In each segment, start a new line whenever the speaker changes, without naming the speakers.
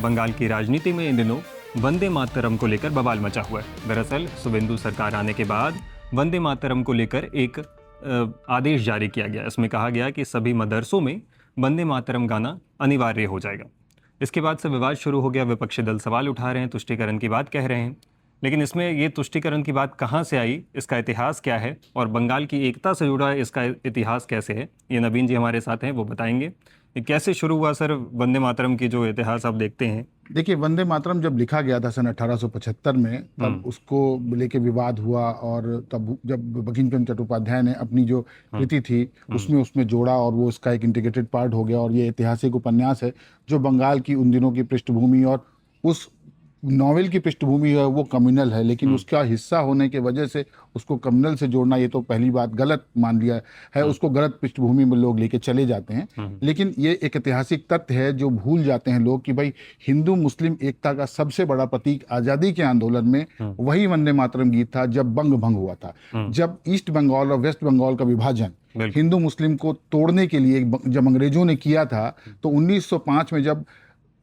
बंगाल की राजनीति में इन दिनों वंदे मातरम को लेकर बवाल मचा हुआ है। दरअसल शुभेंदु सरकार आने के बाद वंदे मातरम को लेकर एक आदेश जारी किया गया। इसमें कहा गया कि सभी मदरसों में वंदे मातरम गाना अनिवार्य हो जाएगा। इसके बाद से विवाद शुरू हो गया। विपक्षी दल सवाल उठा रहे हैं, तुष्टीकरण की बात कह रहे हैं, लेकिन इसमें ये तुष्टीकरण की बात कहाँ से आई, इसका इतिहास क्या है और बंगाल की एकता से जुड़ा इसका इतिहास कैसे है, ये नवीन जी हमारे साथ हैं, वो बताएंगे। ये कैसे शुरू हुआ सर वंदे मातरम की जो इतिहास आप देखते हैं?
देखिए, वंदे मातरम जब लिखा गया था सन 1875 में, तब उसको लेके विवाद हुआ और तब जब बंकिम चंद्र चट्टोपाध्याय ने अपनी जो कृति थी उसमें जोड़ा और वो उसका एक इंटीग्रेटेड पार्ट हो गया। और ये ऐतिहासिक उपन्यास है जो बंगाल की उन दिनों की पृष्ठभूमि और उस नॉवेल की पृष्ठभूमि है वो कम्युनल है, लेकिन उसका हिस्सा होने के वजह से उसको कम्युनल से जोड़ना ये तो पहली बात गलत मान लिया है। उसको गलत पृष्ठभूमि में लोग लेके चले जाते हैं। लेकिन ये एक ऐतिहासिक तथ्य है जो भूल जाते हैं लोग कि भाई हिंदू मुस्लिम एकता का सबसे बड़ा प्रतीक आज़ादी के आंदोलन में वही वंदे मातरम गीत था जब बंग भंग हुआ था। जब ईस्ट बंगाल और वेस्ट बंगाल का विभाजन हिंदू मुस्लिम को तोड़ने के लिए जब अंग्रेजों ने किया था, तो 1905 में जब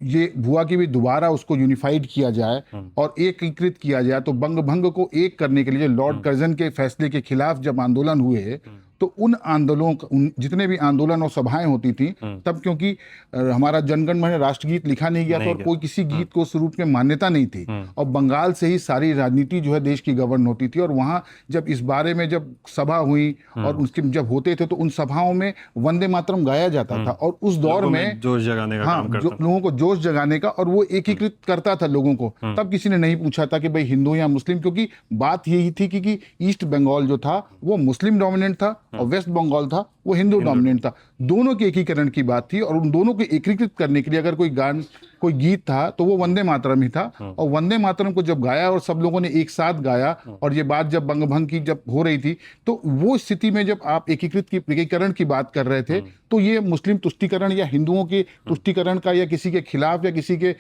ये हुआ कि भी दोबारा उसको यूनिफाइड किया जाए और एकीकृत किया जाए, तो बंग भंग को एक करने के लिए लॉर्ड कर्जन के फैसले के खिलाफ जब आंदोलन हुए, तो उन आंदोलनों जितने भी आंदोलन और सभाएं होती थी तब, क्योंकि हमारा जनगण मन राष्ट्रगीत लिखा नहीं गया था और कोई किसी गीत को उस रूप में मान्यता नहीं थी, और बंगाल से ही सारी राजनीति जो है देश की गवर्न होती थी। और वहां जब इस बारे में जब सभा हुई और उसके जब होते थे तो उन सभाओं में वंदे मातरम गाया जाता था और उस दौर में
जोश जगाने का काम करता था।
लोगों को जोश जगाने का, और वो एकीकृत करता था लोगों को। तब किसी ने नहीं पूछा था कि भाई हिंदू या मुस्लिम, क्योंकि बात यही थी कि ईस्ट बंगाल जो था वो मुस्लिम डोमिनेंट था और वेस्ट बंगाल था वो हिंदू डोमिनेंट था। दोनों के एकीकरण की बात थी और उन दोनों को एकीकृत करने के लिए अगर कोई गीत था तो वो वंदे मातरम ही था। और वंदे मातरम को जब गाया और सब लोगों ने एक साथ गाया, और ये बात जब बंग भंग की जब हो रही थी, तो वो स्थिति में जब आप एकीकरण की बात कर रहे थे, तो ये मुस्लिम तुष्टीकरण या हिंदुओं के तुष्टीकरण का या किसी के खिलाफ या किसी के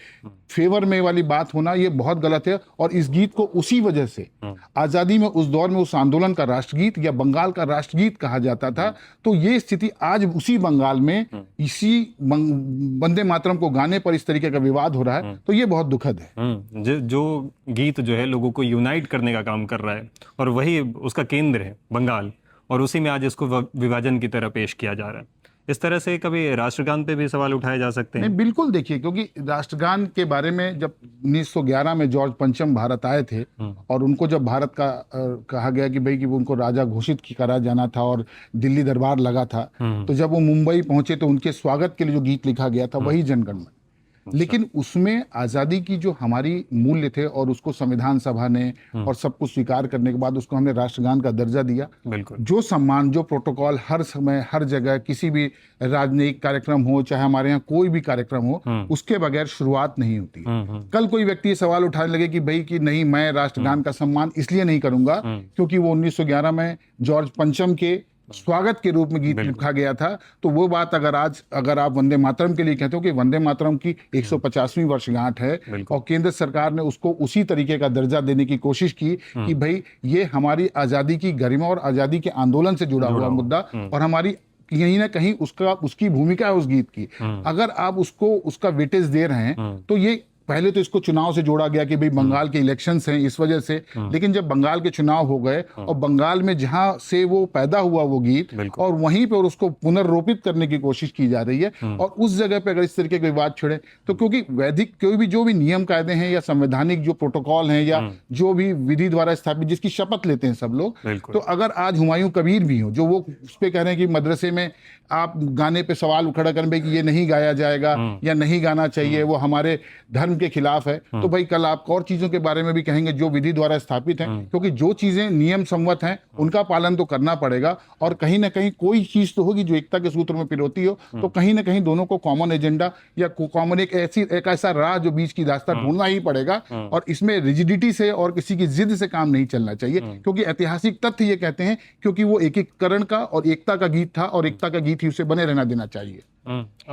फेवर में वाली बात होना ये बहुत गलत है। और इस गीत को उसी वजह से आजादी में उस दौर में उस आंदोलन का राष्ट्रगीत या बंगाल का राष्ट्रगीत कहा जाता था। तो ये स्थिति आज उसी बंगाल में इसी वंदे मातरम को गाने पर इस तरीके का विवाद हो रहा है, तो ये बहुत दुखद है।
जो गीत जो है लोगों को यूनाइट करने का काम कर रहा है और वही उसका केंद्र है बंगाल, और उसी में आज इसको विभाजन की तरह पेश किया जा रहा है। इस तरह से कभी राष्ट्रगान पे भी सवाल उठाए जा सकते हैं?
नहीं, बिल्कुल। देखिए, क्योंकि राष्ट्रगान के बारे में जब 1911 में जॉर्ज पंचम भारत आए थे और उनको जब भारत का कहा गया कि भाई कि वो उनको राजा घोषित करा जाना था और दिल्ली दरबार लगा था, तो जब वो मुंबई पहुंचे तो उनके स्वागत के लिए जो गीत लिखा गया था वही जनगण मन। लेकिन उसमें आज़ादी की जो हमारी मूल्य थे और उसको संविधान सभा ने और सब कुछ स्वीकार करने के बाद उसको हमने राष्ट्रगान का दर्जा दिया। जो सम्मान, जो प्रोटोकॉल हर समय हर जगह किसी भी राजनयिक कार्यक्रम हो, चाहे हमारे यहाँ कोई भी कार्यक्रम हो, उसके बगैर शुरुआत नहीं होती। कल कोई व्यक्ति ये सवाल उठाने लगे कि भाई कि नहीं, मैं राष्ट्रगान का सम्मान इसलिए नहीं करूंगा क्योंकि वो 1911 में जॉर्ज पंचम के स्वागत के रूप में गीत लिखा गया था। तो वो बात अगर आप वंदे मातरम के लिए कहते हो कि वंदे मातरम की 150वीं वर्षगांठ है और केंद्र सरकार ने उसको उसी तरीके का दर्जा देने की कोशिश की कि भाई ये हमारी आजादी की गरिमा और आजादी के आंदोलन से जुड़ा हुआ मुद्दा और हमारी कहीं ना कहीं उसकी भूमिका है उस गीत की। अगर आप उसको उसका वेटेज दे रहे हैं तो ये पहले तो इसको चुनाव से जोड़ा गया कि भाई बंगाल के इलेक्शंस हैं इस वजह से, लेकिन जब बंगाल के चुनाव हो गए और बंगाल में जहां से वो पैदा हुआ वो गीत और वहीं पर उसको पुनर्रोपित करने की कोशिश की जा रही है, और उस जगह पे अगर इस तरीके के विवाद छिड़े तो क्योंकि वैदिक जो भी नियम कायदे हैं या संवैधानिक जो प्रोटोकॉल हैं या जो भी विधि द्वारा स्थापित जिसकी शपथ लेते हैं सब लोग, तो अगर आज हुमायूं कबीर भी हो जो वो उस पर कह रहे हैं कि मदरसे में आप गाने पे सवाल खड़ा करें कि ये नहीं गाया जाएगा या नहीं गाना चाहिए, वो हमारे धर्म के खिलाफ है, तो भाई कल आप और चीजों के बारे में भी कहेंगे जो विधि द्वारा स्थापित हैं, क्योंकि जो चीजें नियम सम्मत हैं उनका पालन तो करना पड़ेगा। और कहीं ना कहीं कोई चीज तो होगी जो एकता के सूत्र में पिरोती हो, तो कहीं ना कहीं दोनों को कॉमन एजेंडा या कॉमन एक ऐसा राह जो बीच की रास्ता ढूंढना ही पड़ेगा। और इसमें रिजिडिटी से और किसी की जिद से काम नहीं चलना चाहिए, क्योंकि ऐतिहासिक तथ्य ये कहते हैं क्योंकि वो एकीकरण का और एकता का गीत था और एकता का गीत ही उसे बने रहना देना चाहिए।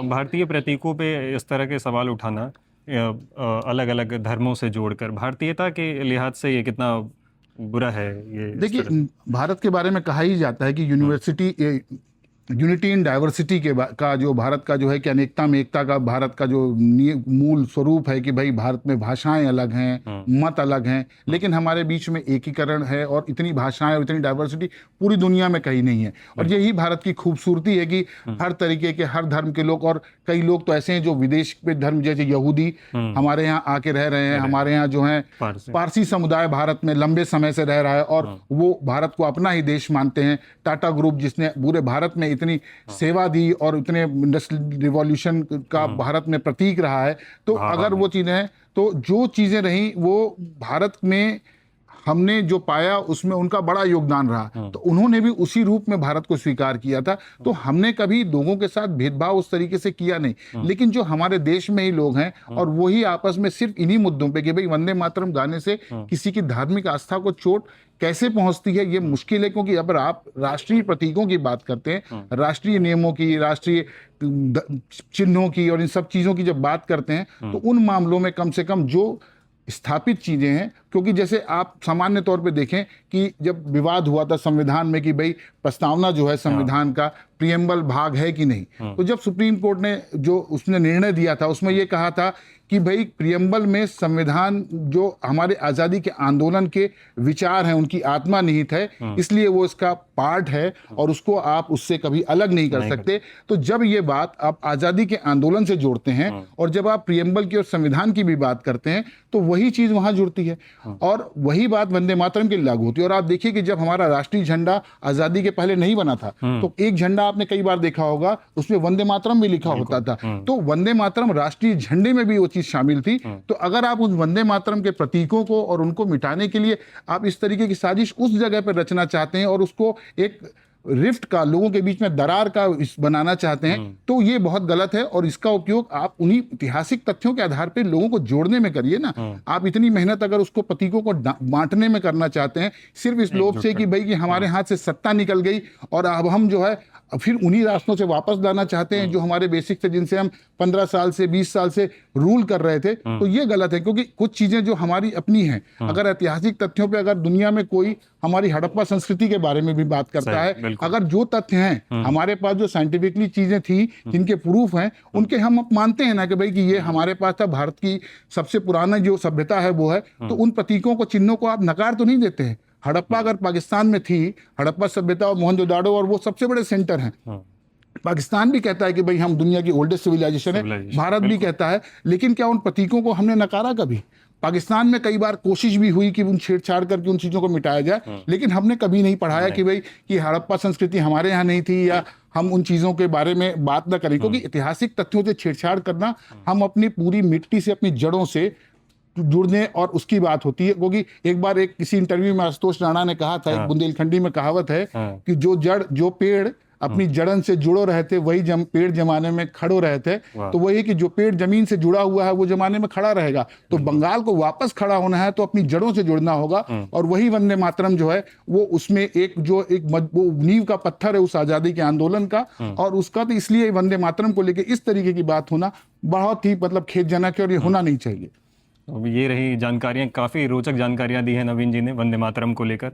भारतीय प्रतीकों पे इस तरह के सवाल उठाना अलग अलग धर्मों से जोड़कर भारतीयता के लिहाज से ये कितना बुरा है? ये
देखिए, भारत के बारे में कहा ही जाता है कि यूनिवर्सिटी यूनिटी इन डाइवर्सिटी का जो भारत का जो है कि अनेकता में एकता का भारत का जो मूल स्वरूप है कि भाई भारत में भाषाएं अलग हैं, मत अलग हैं, लेकिन हमारे बीच में एकीकरण है और इतनी भाषाएं और इतनी डाइवर्सिटी पूरी दुनिया में कहीं नहीं है। और यही भारत की खूबसूरती है कि हर तरीके के, हर धर्म के लोग, और कई लोग तो ऐसे हैं जो विदेश के धर्म जैसे यहूदी हमारे यहाँ आके रह रहे हैं। हमारे यहाँ जो है पारसी समुदाय भारत में लंबे समय से रह रहा है और वो भारत को अपना ही देश मानते हैं। टाटा ग्रुप जिसने पूरे भारत में इतनी सेवा दी और इतने इंडस्ट्रियल रिवॉल्यूशन का भारत में प्रतीक रहा है, तो अगर वो चीजें हैं तो जो चीजें रही वो भारत में हमने जो पाया उसमें उनका बड़ा योगदान रहा, तो उन्होंने भी उसी रूप में भारत को स्वीकार किया था। तो हमने कभी लोगों के साथ भेदभाव उस तरीके से किया नहीं, लेकिन जो हमारे देश में ही लोग हैं और वही आपस में सिर्फ इन्हीं मुद्दों पे कि भाई वंदे मातरम गाने से किसी की धार्मिक आस्था को चोट कैसे पहुंचती है, ये मुश्किल है। क्योंकि अगर आप राष्ट्रीय प्रतीकों की बात करते हैं, राष्ट्रीय नियमों की, राष्ट्रीय चिन्हों की और इन सब चीजों की जब बात करते हैं, तो उन मामलों में कम से कम जो स्थापित चीजें हैं, क्योंकि जैसे आप सामान्य तौर पे देखें कि जब विवाद हुआ था संविधान में कि भाई प्रस्तावना जो है संविधान का प्रियम्बल भाग है कि नहीं, तो जब सुप्रीम कोर्ट ने जो उसने निर्णय दिया था उसमें यह कहा था कि भाई प्रियम्बल में संविधान जो हमारे आजादी के आंदोलन के विचार हैं, उनकी आत्मा निहित है, इसलिए वो इसका पार्ट है और उसको आप उससे कभी अलग नहीं कर सकते। तो जब ये बात आप आजादी के आंदोलन से जोड़ते हैं और जब आप प्रियम्बल की और संविधान की भी बात करते हैं, तो वही चीज वहां जुड़ती है और वही बात वंदे मातरम के लिए लागू होती है। और आप देखिए कि जब हमारा राष्ट्रीय झंडा आजादी के पहले नहीं बना था, तो एक झंडा आपने कई बार देखा होगा उसमें वंदे मातरम भी लिखा होता था, तो वंदे मातरम राष्ट्रीय झंडे में भी वो चीज शामिल थी। तो अगर आप उस वंदे मातरम के प्रतीकों को और उनको मिटाने के लिए आप इस तरीके की साजिश उस जगह पर रचना चाहते हैं और उसको एक रिफ्ट का, लोगों के बीच में दरार का बनाना चाहते हैं, तो ये बहुत गलत है। और इसका उपयोग आप उन्हीं ऐतिहासिक तथ्यों के आधार पर लोगों को जोड़ने में करिए ना। आप इतनी मेहनत अगर उसको प्रतीकों को बांटने में करना चाहते हैं सिर्फ इस लोभ से कि भाई कि हमारे हाथ से सत्ता निकल गई और अब हम जो है फिर उन्हीं रास्तों से वापस लाना चाहते हैं जो हमारे बेसिक थे, जिनसे हम 15 साल से 20 साल से रूल कर रहे थे, तो ये गलत है। क्योंकि कुछ चीजें जो हमारी अपनी हैं, अगर ऐतिहासिक तथ्यों पे अगर दुनिया में कोई हमारी हड़प्पा संस्कृति के बारे में भी बात करता है, अगर जो तथ्य हैं हमारे पास, जो साइंटिफिकली चीजें थी जिनके प्रूफ हैं, उनके हम मानते हैं ना कि भाई कि ये हमारे पास था, भारत की सबसे पुराना जो सभ्यता है वो है, तो उन प्रतीकों को, चिन्हों को आप नकार तो नहीं देते हैं। हड़प्पा अगर पाकिस्तान में थी, हड़प्पा सभ्यता और मोहनजोदाड़ो और वो सबसे बड़े सेंटर हैं। पाकिस्तान भी कहता है कि भाई हम दुनिया की ओल्डेस्ट सिविलाइजेशन है, भारत भी कहता है, लेकिन क्या उन प्रतीकों को हमने नकारा कभी? पाकिस्तान में कई बार कोशिश भी हुई कि उन छेड़छाड़ करके उन चीजों को मिटाया जाए, लेकिन हमने कभी नहीं पढ़ाया कि भाई कि हड़प्पा संस्कृति हमारे यहाँ नहीं थी या हम उन चीजों के बारे में बात न करें। क्योंकि ऐतिहासिक तथ्यों से छेड़छाड़ करना, हम अपनी पूरी मिट्टी से, अपनी जड़ों से जुड़ने और उसकी बात होती है। क्योंकि एक बार एक किसी इंटरव्यू में आशुतोष राणा ने कहा था, एक बुंदेलखंडी में कहावत है कि जो पेड़ अपनी जड़न से जुड़ो रहते वही पेड़ जमाने में खड़ो रहते। तो वही कि जो पेड़ जमीन से जुड़ा हुआ है वो जमाने में खड़ा रहेगा। तो बंगाल को वापस खड़ा होना है तो अपनी जड़ों से जुड़ना होगा, और वही वंदे मातरम जो है वो उसमें एक वो नींव का पत्थर है उस आजादी के आंदोलन का और उसका। तो इसलिए वंदे मातरम को लेकर इस तरीके की बात होना बहुत ही खेदजनक है और ये होना नहीं चाहिए।
ये रही जानकारियां, काफ़ी रोचक जानकारियां दी है नवीन जी ने वंदे मातरम को लेकर।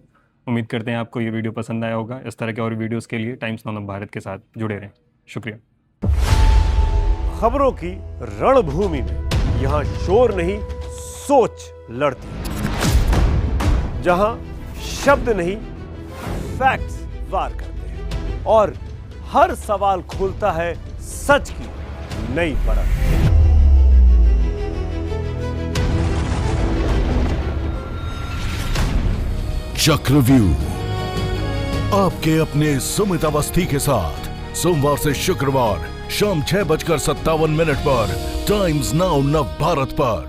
उम्मीद करते हैं आपको ये वीडियो पसंद आया होगा। इस तरह के और वीडियोस के लिए टाइम्स नाउ ऑफ भारत के साथ जुड़े रहें। शुक्रिया।
खबरों की रणभूमि में यहाँ शोर नहीं, सोच लड़ती है, जहां शब्द नहीं, फैक्ट्स वार करते हैं और हर सवाल खोलता है सच की नई परत।
चक्रव्यूह आपके अपने सुमित अवस्थी के साथ सोमवार से शुक्रवार शाम 6:57 पर टाइम्स नाउ नव भारत पर।